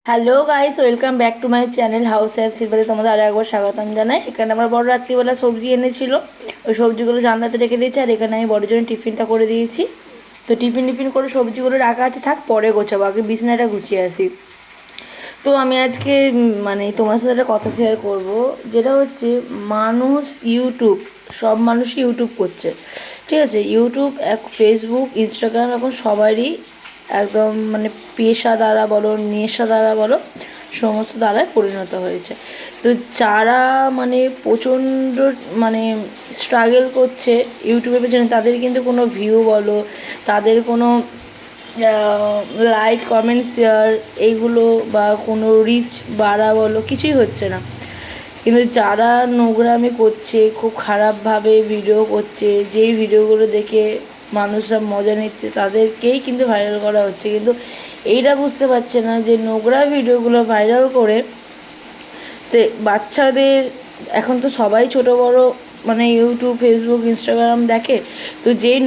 Hello guys, welcome back to my channel house of সিলভারে তোমাদের আরও একবার স্বাগতম জানাই। এখানে আমার বড় রাত্রিবেলা সবজি এনেছিল, ওই সবজিগুলো জানলাতে রেখে দিয়েছি। আর এখানে আমি বড়োর জন্য টিফিনটা করে দিয়েছি। তো টিফিন করে সবজিগুলো রাখা আছে, থাক পরে গোছাবো, আগে বিছানাটা গুছিয়ে আসি। তো আমি আজকে মানে তোমার সাথে একটা কথা শেয়ার করব, যেটা হচ্ছে মানুষ ইউটিউব, সব মানুষই ইউটিউব করছে, ঠিক আছে। ইউটিউব ফেসবুক ইনস্টাগ্রাম এখন সবারই একদম মানে পেশা দ্বারা বলো, নেশা দ্বারা বলো, সমস্ত দ্বারায় পরিণত হয়েছে। তো যারা মানে প্রচণ্ড মানে স্ট্রাগল করছে ইউটিউবের পেছনে, তাদের কিন্তু কোনো ভিউ বলো, তাদের কোনো লাইক কমেন্ট শেয়ার এইগুলো বা কোনো রিচ বাড়া বলো কিছুই হচ্ছে না। কিন্তু যারা নোংরামি করছে, খুব খারাপভাবে ভিডিও করছে, যেই ভিডিওগুলো দেখে মানুষরা মজা নিচ্ছে, তাদেরকেই কিন্তু ভাইরাল করা হচ্ছে। কিন্তু এইটা বুঝতে পারছে না যে নোংরা ভিডিওগুলো ভাইরাল করে তো বাচ্চাদের, এখন তো সবাই ছোট বড় মানে ইউটিউব ফেসবুক ইনস্টাগ্রাম দেখে, তো যেই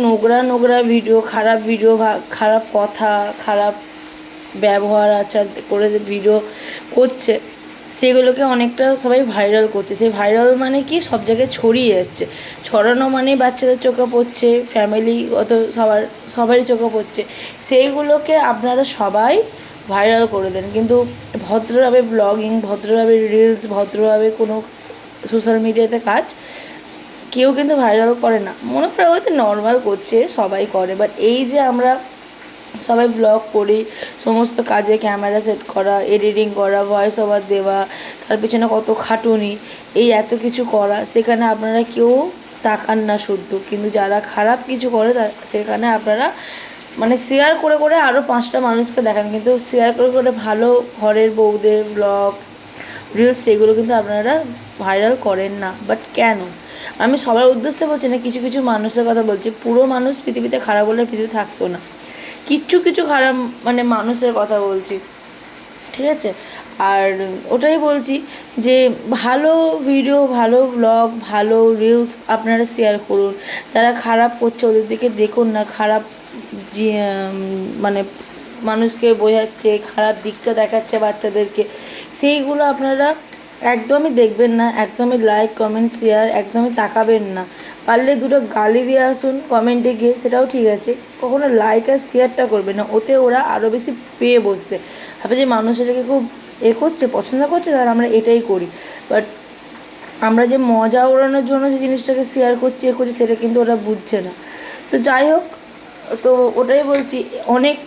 নোংরা ভিডিও, খারাপ ভিডিও, খারাপ কথা, খারাপ ব্যবহার আচার করে ভিডিও করছে, সেগুলোকে অনেকটা সবাই ভাইরাল করছে। সেই ভাইরাল মানে কি, সব জায়গায় ছড়িয়ে যাচ্ছে। ছড়ানো মানে বাচ্চাদের চোখে পড়ছে, ফ্যামিলি অত সবারই চোখে পড়ছে। সেইগুলোকে আপনারা সবাই ভাইরাল করে দেন, কিন্তু ভদ্রভাবে ব্লগিং, ভদ্রভাবে রিলস, ভদ্রভাবে কোনো সোশ্যাল মিডিয়াতে কাজ কেউ কিন্তু ভাইরাল করে না। মনে করে হয়তো নর্মাল করছে, সবাই করে। বাট এই যে আমরা সবাই ব্লগ করি, সমস্ত কাজে ক্যামেরা সেট করা, এডিটিং করা, ভয়েস ওভার দেওয়া, তার পিছনে কত খাটুনি, এই এত কিছু করা, সেখানে আপনারা কেউ তাকান না শুদ্ধ। কিন্তু যারা খারাপ কিছু করে সেখানে আপনারা মানে শেয়ার করে করে আরও 5টা মানুষকে দেখান, কিন্তু শেয়ার করে করে ভালো ঘরের বউদের ব্লগ রিলস সেগুলো কিন্তু আপনারা ভাইরাল করেন না। বাট কেন? আমি সবার উদ্দেশ্যে বলছি না, কিছু কিছু মানুষের কথা বলছি। পুরো মানুষ পৃথিবীতে খারাপ হলে পৃথিবী থাকতো না। কিছু খারাপ মানে মানুষের কথা বলছি, ঠিক আছে। আর ওটাই বলছি যে ভালো ভিডিও, ভালো ব্লগ, ভালো রিলস আপনারা শেয়ার করুন। যারা খারাপ করছে ওদের দিকে দেখুন না, খারাপ যে মানে মানুষকে বোঝাচ্ছে, খারাপ দিকটা দেখাচ্ছে বাচ্চাদেরকে, সেইগুলো আপনারা একদমই দেখবেন না, একদমই লাইক কমেন্ট শেয়ার একদমই তাকাবেন না। পারলে দুটো গালি দিয়ে আসুন কমেন্টে গিয়ে, সেটাও ঠিক আছে। কখনো লাইক আর শেয়ারটা করবে না, ওতে ওরা আরও বেশি পেয়ে বসছে, ভাবে যে মানুষ এটাকে খুব করছে, পছন্দ করছে, তাহলে আমরা এটাই করি। বাট আমরা যে মজা ওড়ানোর জন্য যে জিনিসটাকে শেয়ার করছি করছি, সেটা কিন্তু ওরা বুঝছে না। তো যাই হোক, তো ওটাই বলছি, অনেক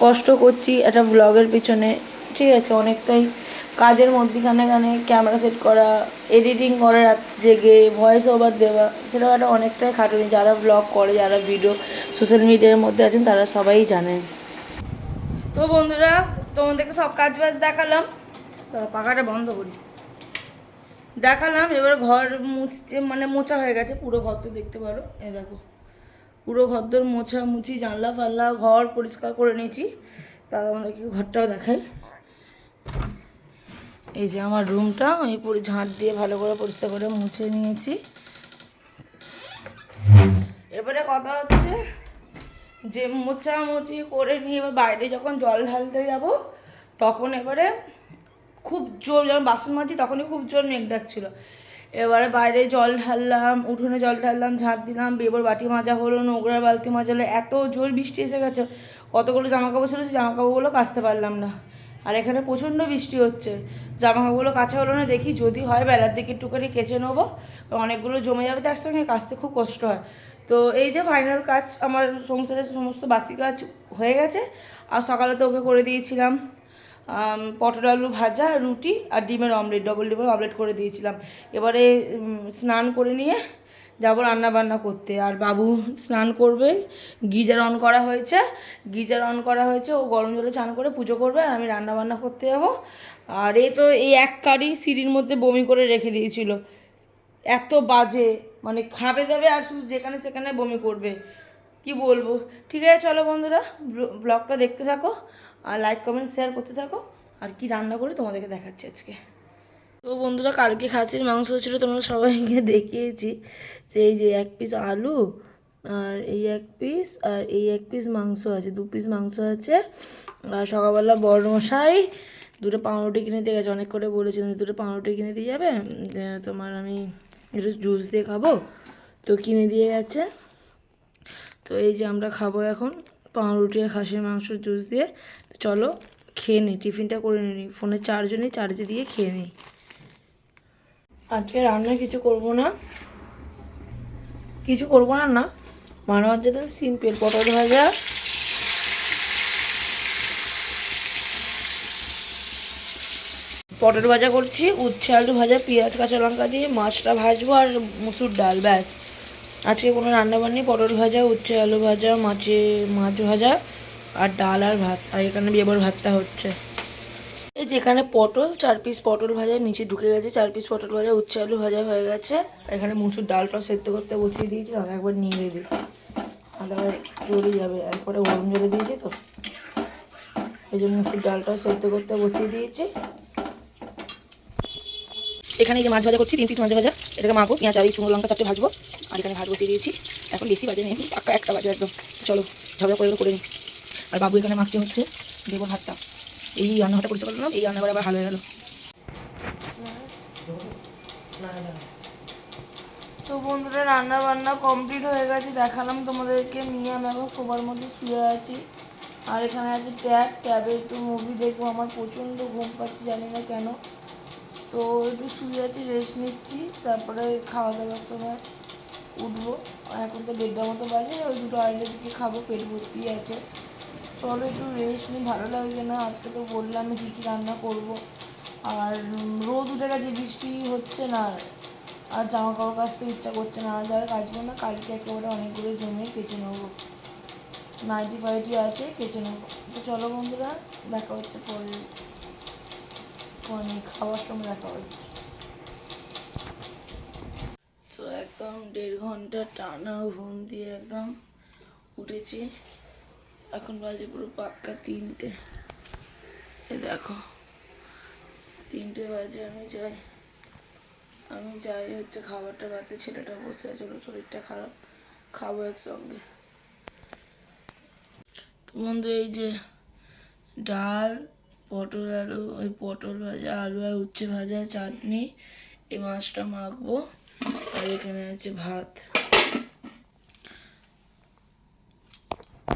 কষ্ট করছি একটা ব্লগের পিছনে, ঠিক আছে। অনেকটাই কাজের মধ্যখানে ক্যামেরা সেট করা, এডিটিং করা, রাত জেগে ভয়েস ওভার দেওয়া, সেটাও একটা অনেকটাই খাটুনি। যারা ব্লগ করে, যারা ভিডিও সোশ্যাল মিডিয়ার মধ্যে আছেন, তারা সবাই জানেন। তো বন্ধুরা, তোমাদেরকে সব কাজ বাজ দেখালাম, পাখাটা বন্ধ করি, দেখালাম। এবার ঘর মুছতে মানে মোছা হয়ে গেছে, পুরো ঘর তো দেখতে পারো, এ দেখো পুরো ঘর তোর মোছামুছি, জানলা ফাল্লা ঘর পরিষ্কার করে নিয়েছি। তাহলে আমাদেরকে ঘরটাও দেখাই। এই যে আমার রুমটা আমি পুরো ঝাঁট দিয়ে ভালো করে পরিষ্কার করে মুছে নিয়েছি। এবারে কথা হচ্ছে যে মোছামুছি করে নিয়ে এবার বাইরে যখন জল ঢালতে যাব, তখন এবারে খুব জোর, যখন বাসন মাজছি তখনই খুব জোর মেঘ ডাকছিল। এবারে বাইরে জল ঢাললাম, উঠোনে জল ঢাললাম, ঝাঁট দিলাম, এবার বাটি মাজা হলো, নোংরা বালতি মাজা হলো। এত জোর বৃষ্টি এসে গেছে, কতগুলো জামাকাপড় ছিল, সেই জামাকাপড়গুলো কাচতে পারলাম না। আর এখানে প্রচণ্ড বৃষ্টি হচ্ছে, জামাকাপড়গুলো কাচা হলো না। দেখি যদি হয় বেলার দিকে একটুখানি কেচে নেবো, অনেকগুলো জমে যাবে তো একসঙ্গে, কাচতে খুব কষ্ট হয়। তো এই যে ফাইনাল কাজ, আমার সংসারের সমস্ত বাসি কাজ হয়ে গেছে। আর সকালে তো ওকে করে দিয়েছিলাম পটল আলু ভাজা, রুটি আর ডিমের অমলেট, ডবল ডিমের অমলেট করে দিয়েছিলাম। এবারে স্নান করে নিয়ে যাবো রান্না বান্না করতে। আর বাবু স্নান করবে, গিজার অন করা হয়েছে, ও গরম জলে স্নান করে পুজো করবে, আর আমি রান্না বান্না করতে যাবো। আর এই এক কারি সিঁড়ির মধ্যে বমি করে রেখে দিয়েছিল, এত বাজে, মানে খাবে দাবে আর শুধু যেখানে সেখানে বমি করবে, কি বলবো। ঠিক আছে, চলো বন্ধুরা, ব্লগটা দেখতে থাকো আর লাইক কমেন্ট শেয়ার করতে থাকো। আর কি রান্না করে তোমাদেরকে দেখাচ্ছি আজকে। তো বন্ধুরা, কালকে খাসির মাংস হচ্ছিলো, তোমরা সবাইকে দেখিয়েছি যে এই যে 1 পিস আলু, আর এই 1 পিস, আর এই 1 পিস মাংস আছে, 2 পিস মাংস আছে। আর সকালবেলা বড়মশাই দুটো পাউরুটি কিনে দিয়ে গেছে, অনেক করে বলেছিলাম দুটো পাউরুটি কিনে দিয়ে যাবে, তোমার আমি একটু জুস দিয়ে খাবো, তো কিনে দিয়ে গেছে। তো এই যে আমরা খাবো এখন পাউরুটি আর খাসির মাংসর জুস দিয়ে। তো চলো খেয়ে নিই, টিফিনটা করে নিই, ফোনে চার্জও নেই, চার্জে দিয়ে খেয়ে নিই। আজকে রান্না কিছু করব না, না মানে হচ্ছে তো সিম্পল পটল ভাজা, করছি, উচ্ছে আলু ভাজা, পেঁয়াজ কাঁচা লঙ্কা দিয়ে মাছটা ভাজবো, আর মুসুর ডাল, ব্যাস। আজকে কোনো রান্নাবান্নি, পটল ভাজা, উচ্ছে আলু ভাজা, মাছ ভাজা আর ডাল আর ভাত। আর এখানে বিয়েবার ভাতটা হচ্ছে। এই যেখানে পটল 4 পিস পটল ভাজা নিচে ঢুকে গেছে, 4 পিস পটল ভাজা, উচ্ছে আলু ভাজা হয়ে গেছে। এখানে মুসুর ডালটা সেদ্ধ করতে বসিয়ে দিয়েছি, তাহলে একবার নিয়ে দিই, তাহলে জ্বলে যাবে, একবারে গরম জলে দিয়েছি তো, এই জন্য মুসুর ডালটা সেদ্ধ করতে বসিয়ে দিয়েছি। এখানে এই যে মাছ ভাজা করছি, 3 পিস মাছ ভাজা, এটাকে মাখবো, পেঁয়াজ আর শুকনো লঙ্কা 4টে ভাজবো। আর এখানে ভাত বসিয়ে দিয়েছি, এখন বেশি বাজে নেই, পাক্কা 1টা বাজে একদম। চলো ঝগড়া করে নিই। আর বাবু এখানে মাখতে হচ্ছে দেবো ভাতটা। এই রান্নাঘরটা পরিষ্কার করলাম, এই রান্নাঘরে আবার ভালো হয়ে গেল। তো বন্ধুরা রান্না বান্না কমপ্লিট হয়ে গেছে, দেখালাম তোমাদেরকে। নিয়ে আমি এখন শোবার মধ্যে শুয়ে আছি। আর এখানে আছে ট্যাবে একটু মুভি দেখবো, আমার প্রচণ্ড ঘুম পাচ্ছে, জানি না কেন। তো একটু শুয়ে আছি, রেস্ট নিচ্ছি, তারপরে খাওয়া দাওয়ার সময় উঠবো। এখন তো 1:30 মতো বাজে, ওই 2:30 দিকে খাবো, পেট ভর্তি আছে। চলো একটু রেস্ট নিই, ভালো লাগছে না। আজকে তো বললাম কী কী রান্না করব। আর রোদ উঠে গেছে, বৃষ্টি হচ্ছে না, আর জামা কাপড় কাচতে ইচ্ছা করছে না, আজ আর কাচবো না, কালকে একেবারে অনেকগুলো জমিয়ে কেচে নেবো, নাইটি ফাইটি আছে কেচে নেবো। তো চলো বন্ধুরা, দেখা হচ্ছে পরে, খাওয়ার সময় দেখা হচ্ছে। তো একদম 1.5 ঘন্টা টানা ঘুম দিয়ে একদম উঠেছি, এখন বাজে পুরো পাক্কা 3টে। এ দেখো 3টে বাজে, আমি যাই হচ্ছে খাবারটা রাতে, ছেলেটা বসে আছে, ওর শরীরটা খারাপ, খাবো একসঙ্গে। তো বন্ধু এই যে ডাল, পটল আলু, ওই পটল ভাজা, আলু আর উচ্ছে ভাজা, চাটনি, এই মাছটা মাখবো, আর এখানে আছে ভাত।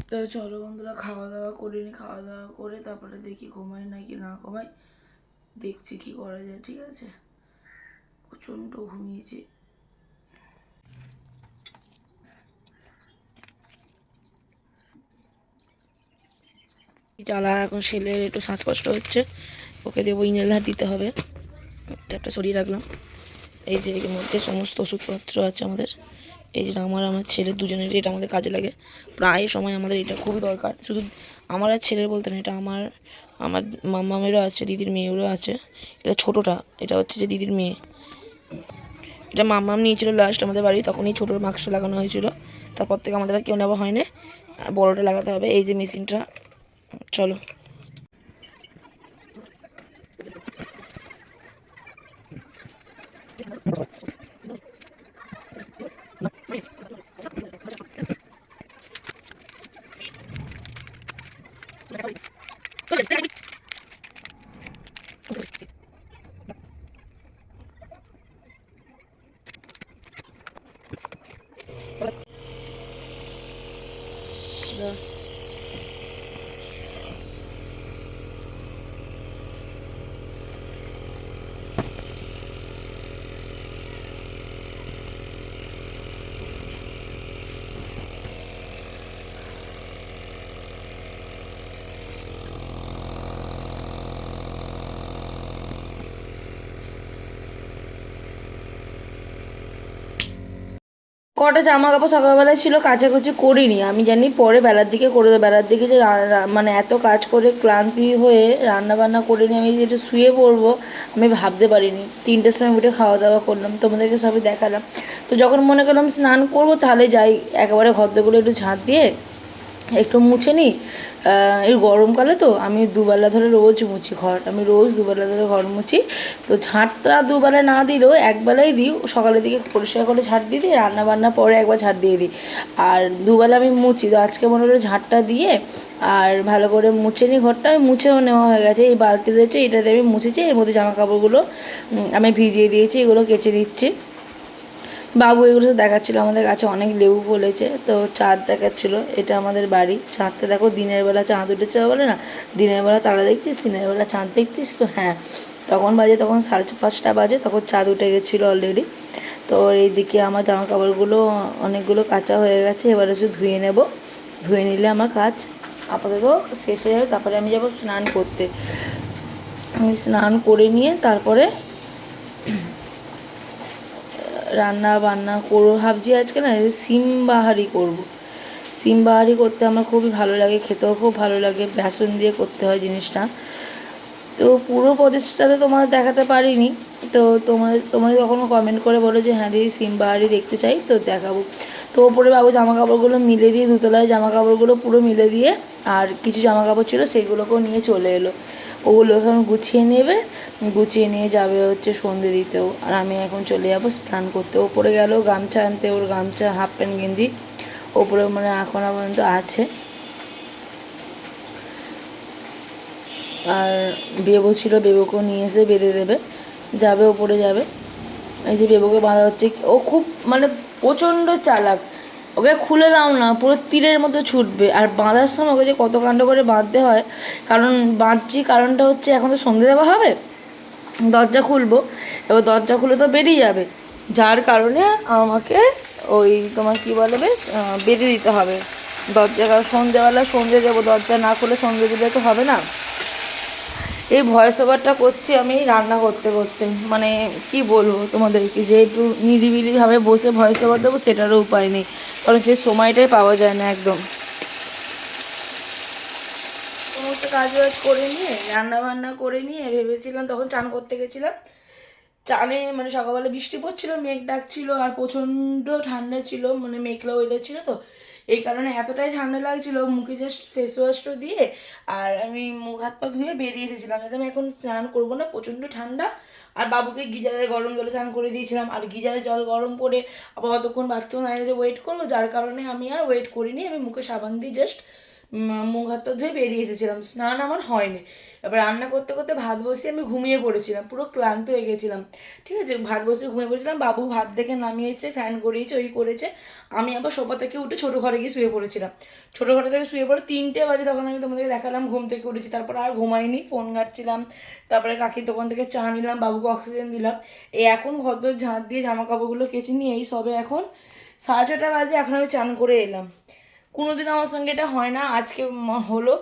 তো চলো বন্ধুরা খাওয়া দাওয়া করিনি, খাওয়া দাওয়া করে তারপরে দেখি ঘুমাই নাকি না ঘুমাই, দেখছি কি করা যায়, ঠিক আছে। প্রচণ্ড ঘুমিয়েছি। জ্বালা, এখন ছেলের একটু শ্বাসকষ্ট হচ্ছে, ওকে দেবো ইনহেলার দিতে হবে, ট্যাপটা সরিয়ে রাখলাম। এই যে এর মধ্যে সমস্ত ওষুধপত্র আছে আমাদের, এই যে আমার ছেলের দুজনেরই এটা আমাদের কাজে লাগে, প্রায় সময় আমাদের এটা খুবই দরকার। শুধু আমার আর ছেলের বলতে না, এটা আমার মামামেরও আছে, দিদির মেয়েরও আছে। এটা ছোটোটা, এটা হচ্ছে যে দিদির মেয়ে, এটা মামাম নিয়েছিল লাস্ট আমাদের বাড়ি, তখনই ছোটোর মাস্কটা লাগানো হয়েছিল, তারপর থেকে আমাদের আর কেউ নেওয়া হয় না, বড়োটা লাগাতে হবে। এই যে মেশিনটা, চলো। কটা জামা কাপড় সকালবেলায় ছিল, কাচাকুচি করিনি, আমি জানি পরে বেলার দিকে করে দেবো। বেলার দিকে যে মানে এত কাজ করে ক্লান্তি হয়ে রান্না বান্না করিনি, আমি যেটা শুয়ে পড়বো আমি ভাবতে পারিনি। 3টের সময় উঠে খাওয়া দাওয়া করলাম, তোমাদেরকে সবই দেখালাম। তো যখন মনে করলাম স্নান করবো, তাহলে যাই একেবারে ঘরদোরগুলো একটু ঝাঁট দিয়ে একটু মুছে নিই। এই গরমকালে তো আমি দুবেলা ধরে রোজ মুছি ঘর, আমি রোজ দুবেলা ধরে ঘর মুছি। তো ঝাঁটটা দুবেলা না দিলেও একবেলাই দিই, সকালের দিকে পরিষ্কার করে ঝাঁট দিয়ে দিই, রান্না বান্নার পরে একবার ঝাঁট দিয়ে দিই। আর দুবেলা আমি মুছি, তো আজকে মনে হলো ঝাঁটটা দিয়ে আর ভালো করে মুছে নিই ঘরটা। আমি মুছেও নেওয়া হয়ে গেছে, এই বালতি দিয়েছে এটাতে আমি মুছেছি, এর মধ্যে জামা কাপড়গুলো আমি ভিজিয়ে দিয়েছি, এগুলো কেচে দিচ্ছি। বাবু এগুলো তো দেখাচ্ছিলো, আমাদের গাছে অনেক লেবু ফলেছে, তো চাঁদ দেখাচ্ছিলো। এটা আমাদের বাড়ি, চাঁদটা দেখো, দিনের বেলা চাঁদ উঠেছে বলে না, দিনের বেলা তারা দেখছিস, দিনের বেলা চাঁদ দেখছিস, তো হ্যাঁ তখন বাজে, তখন 5:30 বাজে, তখন চাঁদ উঠে গেছিলো অলরেডি। তো এইদিকে আমার জামা কাপড়গুলো অনেকগুলো কাঁচা হয়ে গেছে, এবার হচ্ছে ধুয়ে নেব। ধুয়ে নিলে আমার কাজ আপাতত শেষ হয়ে যাবে, তারপরে আমি যাবো স্নান করতে। আমি স্নান করে নিয়ে তারপরে রান্না বান্না করবো ভাবছি। আজকে না সিম বাহারি করবো। সিম বাহারি করতে আমার খুবই ভালো লাগে, খেতেও খুব ভালো লাগে, বেসন দিয়ে করতে হয় জিনিসটা। তো পুরো প্রচেষ্টাতে তোমাদের দেখাতে পারিনি, তো তোমরা কখনো কমেন্ট করে বলো যে হ্যাঁ দিদি সিম বাহারি দেখতে চাই, তো দেখাবো। তো ওপরে বাবু জামা কাপড়গুলো মিলে দিয়ে, দুতলায় জামা কাপড়গুলো পুরো মিলে দিয়ে, আর কিছু জামা কাপড় ছিল সেইগুলোকেও নিয়ে চলে এলো। ওগুলো এখন গুছিয়ে নেবে, গুছিয়ে নিয়ে যাবে হচ্ছে সন্ধে দিতেও, আর আমি এখন চলে যাবো স্নান করতে। ওপরে গেল গামছা আনতে, ওর গামছা হাফ প্যান্ট গেঞ্জি ওপরে মানে এখনও পর্যন্ত আছে। আর বেবো ছিল, বেবোকেও নিয়ে এসে বেঁধে দেবে, যাবে ওপরে যাবে। এই যে বেবোকে বাঁধা হচ্ছে, ও খুব মানে প্রচণ্ড চালাক, ওকে খুলে দাও না পুরো তীরের মতো ছুটবে। আর বাঁধার সময় ওকে যে কত কাণ্ড করে বাঁধতে হয়, কারণ বাঁধছি কারণটা হচ্ছে এখন তো সন্ধে দেওয়া হবে, দরজা খুলবো, এবার দরজা খুলে তো বেরিয়ে যাবে, যার কারণে আমাকে ওই তোমার কী বলে বেশ বেঁধে দিতে হবে দরজা, কারণ সন্ধেবেলা সন্ধে দেবো, দরজা না খুলে সন্ধে দিলে তো হবে না। এই ভয়েস ওভারটা করছি আমি রান্না করতে করতে, মানে কি বলবো তোমাদেরকে, যে একটু নিরিবিলিভাবে বসে ভয়েস ওভার দেবো সেটারও উপায় নেই, কারণ সে সময়টাই পাওয়া যায় না একদম। সমস্ত কাজ বাজ করে নিয়ে রান্না বান্না করে নিয়ে ভেবেছিলাম, তখন চান করতে গেছিলাম, চানে মানে সকালবেলা বৃষ্টি পড়ছিল, মেঘ ডাকছিল, আর প্রচণ্ড ঠান্ডা ছিল, মানে মেঘলা ওয়েদার ছিল, তো এই কারণে এতটাই ঠান্ডা লাগছিল, মুখে জাস্ট ফেস ওয়াশটা দিয়ে আর আমি মুখ হাত পা ধুয়ে বেরিয়ে এসেছিলাম, যাতে আমি এখন স্নান করবো না, প্রচণ্ড ঠান্ডা। আর বাবুকে গিজারের গরম জলে স্নান করে দিয়েছিলাম, আর গিজারের জল গরম করে আবার অতক্ষণ বাথরুম দাঁড়িয়ে ওয়েট করবো, যার কারণে আমি আর ওয়েট করিনি, আমি মুখে সাবান দিয়ে জাস্ট মুখ হাত পা ধুয়ে বেরিয়ে এসেছিলাম, স্নান আমার হয়নি। এবার রান্না করতে করতে ভাত বসিয়ে আমি ঘুমিয়ে পড়েছিলাম, পুরো ক্লান্ত হয়ে গেছিলাম, ঠিক আছে, ভাত বসিয়ে ঘুমিয়ে পড়েছিলাম, বাবু ভাত দেখে নামিয়েছে, ফ্যান করিয়েছে, ওই করেছে, আমি আবার সোফা থেকে উঠে ছোটো ঘরে গিয়ে শুয়ে পড়েছিলাম। ছোটো ঘরে থেকে শুয়ে পড়ে 3টে বাজে, তখন আমি তোমাদেরকে দেখালাম ঘুম থেকে উঠেছি, তারপর আর ঘুমাইনি, ফোন ঘাঁটছিলাম, তারপরে কাকির দোকান থেকে চা নিলাম, বাবুকে অক্সিজেন দিলাম, এই এখন ঘর ঝাঁট দিয়ে জামা কাপড়গুলো কেচে নিয়ে এই সবে এখন 6:30 বাজে, এখন আমি চান করে এলাম। কোনোদিন আমার সঙ্গে এটা হয় না, আজকে হলো,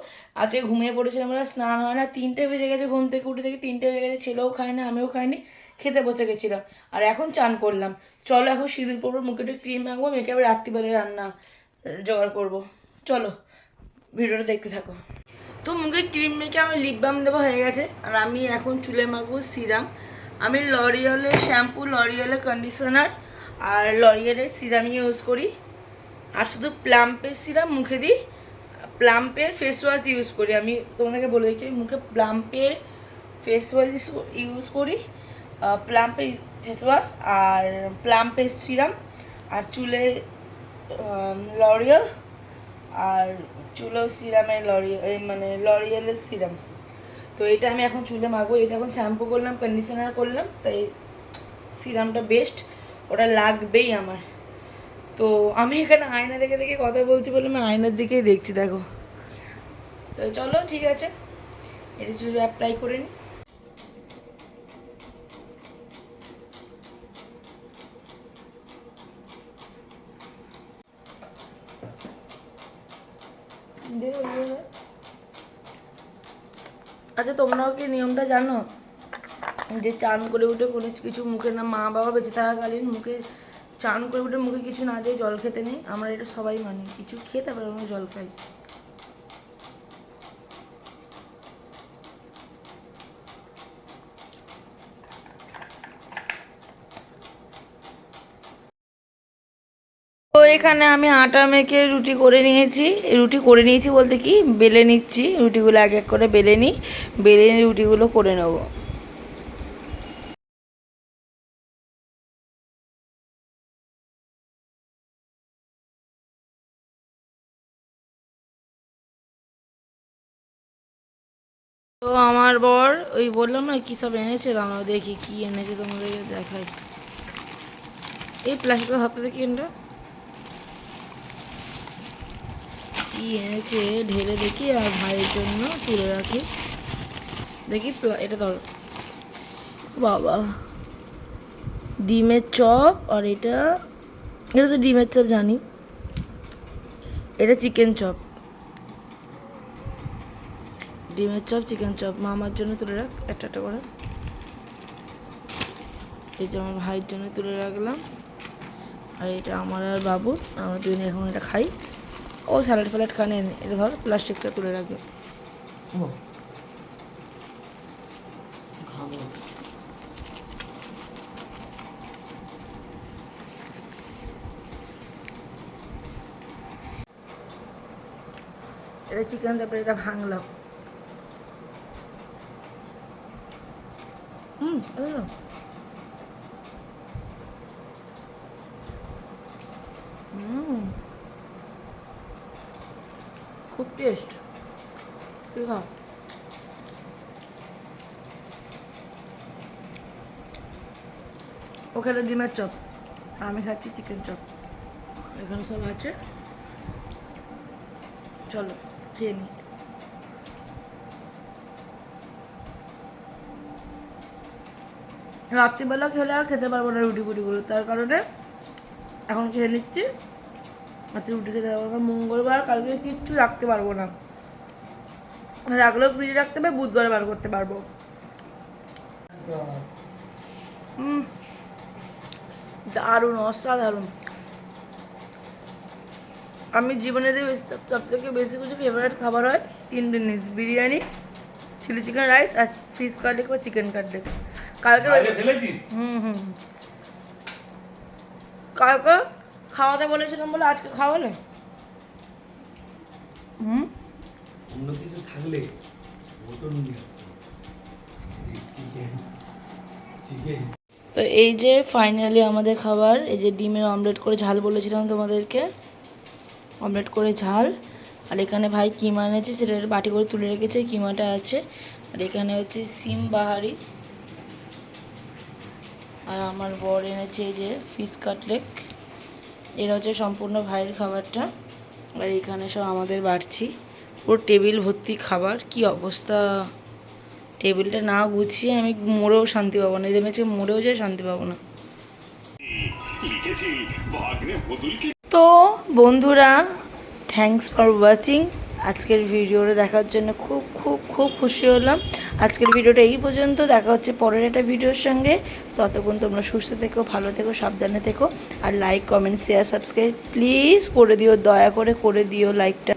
আজকে ঘুমিয়ে পড়েছিলাম, আমরা স্নান হয় না, 3টে বেজে গেছে, ঘুম থেকে উঠে থেকে 3টে বেজে গেছে, ছেলেও খায় না, আমিও খাইনি, খেতে বসে গেছিলাম, আর এখন চান করলাম। চলো এখন সিঁদুর পরবো, মুখে একটু ক্রিম মাখবো, মেখে আবার রাত্রিবেলা রান্না জোগাড় করবো। চলো ভিডিওটা দেখতে থাকো। তো মুখে ক্রিম মেখে আমি লিপ বাম দেওয়া হয়ে গেছে, আর আমি এখন চুলে মাখবো সিরাম। আমি লরিয়ালের শ্যাম্পু, লরিয়ালের কন্ডিশনার আর লরিয়ালের সিরাম ইউজ করি, আর শুধু প্লাম্পের সিরাম মুখে দিই, প্লাম্পের ফেস ওয়াশ ইউজ করি। আমি তোমাদেরকে বলে দিচ্ছি, আমি মুখে প্লাম্পের ফেস ওয়াশ ইউজ করি, প্লাম্পের ফেস ওয়াশ আর প্লাম্পের সিরাম, আর চুলে লরিয়াল, আর চুলেও সিরামের মানে লরিয়ালের সিরাম। তো এটা আমি এখন চুলে মাখবো, এটা এখন শ্যাম্পু করলাম, কন্ডিশনার করলাম, তাই সিরামটা বেস্ট, ওটা লাগবেই আমার। তো আমি এখানে আয়না দেখে দেখে কথা বলছি বলে আমি আয়নার দিকেই দেখছি, দেখো। তো চলো ঠিক আছে, এটা চুলে অ্যাপ্লাই করে নিই। আচ্ছা তোমরাও কি নিয়মটা জানো, যে চান করে উঠে কোনো কিছু মুখে না, মা বাবা বেঁচে থাকাকালীন মুখে চান করে উঠে মুখে কিছু না দিয়ে জল খেতে নেই, আমরা এটা সবাই মানি, কিছু খেয়ে তারপরে আমরা জল খাই। তো এখানে আমি আটা মেখে রুটি করে নিয়েছি বলতে কি বেলে নিচ্ছি। রুটিগুলো এক এক করে বেলে নিই, বেলে নিয়ে রুটিগুলো করে নেব। তো আমার বর ওই বললাম না কী সব এনেছে, দাঁড়াও দেখি কি এনেছে তোমাদেরকে দেখাই। এই প্লাস্টিকের হাতে দেখি এটা কি এনেছে, ঢেলে দেখি আর ভাইয়ের জন্য তুলে রাখি। দেখি এটা ধর বাবা, ডিমের চপ। আর এটা এটা তো ডিমের চপ জানি, এটা চিকেন চপ। ডিমের চপ, চিকেন চপ মামার জন্য তুলে রাখ একটা একটা করে। এই যে আমার ভাইয়ের জন্য তুলে রাখলাম। আর এটা আমার আর বাবুর, আমরা দুজনে এখন এটা খাই। ও স্যালাড ফ্যালাড খানে, এটা ধর প্লাস্টিকটা তুলে রাখবে। এটা চিকেন চপ, এটা ভাঙলাম। খুব টেস্ট, তুই খা। ওখানে ডিমের চপ, আমি খাচ্ছি চিকেন চপ। এখানে সব আছে, চলো খেয়ে নিই। রাত্রিবেলা খেলে আর খেতে পারবো না রুটি ফুটিগুলো, তার কারণে এখন খেয়ে নিচ্ছি। রাত্রি রুটি খেতে পারবো না, মঙ্গলবার কালকে কিচ্ছু রাখতে পারবো না, রাখলেও ফ্রিজে রাখতে হবে, বুধবার বার করতে পারবো। দারুণ, অসাধারণ। আমি জীবনে সব থেকে বেশি কিছু ফেভারিট খাবার হয় 3 জিনিস: বিরিয়ানি, চিলি চিকেন রাইস আর ফিশ কাটলেট বা চিকেন কাটলেট। কালকে কালকে খাওয়াতে বলেছিলাম বলে আজকে খাওয়ালে। অন্য কিছু থাকলে তো এই যে ফাইনালি আমাদের খাবার, এই যে ডিমের অমলেট করে ঝাল বলেছিলাম তোমাদেরকে, অমলেট করে ঝাল। আর এখানে ভাই কিমা এনেছে, সেটা বাটি করে তুলে রেখেছে, কিমাটা আছে। আর এখানে হচ্ছে সিম বাহারি। আর আমার বর এনেছে এই যে ফিশ কাটলেট। এরা হচ্ছে সম্পূর্ণ ভাইয়ের খাবারটা। আর এখানে সব আমাদের বাড়ছি, পুরো টেবিল ভর্তি খাবার। কি অবস্থা, টেবিলটা না গুছিয়ে আমি মরেও শান্তি পাবো না, এদের মেছে মরেও যায় শান্তি পাবো না। তো বন্ধুরা, থ্যাংকস ফর ওয়াচিং। আজকের ভিডিওটা দেখার জন্য খুব খুব খুব খুশি হলাম। আজকের ভিডিওটা এই পর্যন্ত, দেখা হচ্ছে পরের একটা ভিডিওর সঙ্গে। ততক্ষণ তোমরা সুস্থ থেকো, ভালো থেকো, সাবধানে থেকো। আর like, comment, share, subscribe please করে দিও, দয়া করে দিও লাইকটা।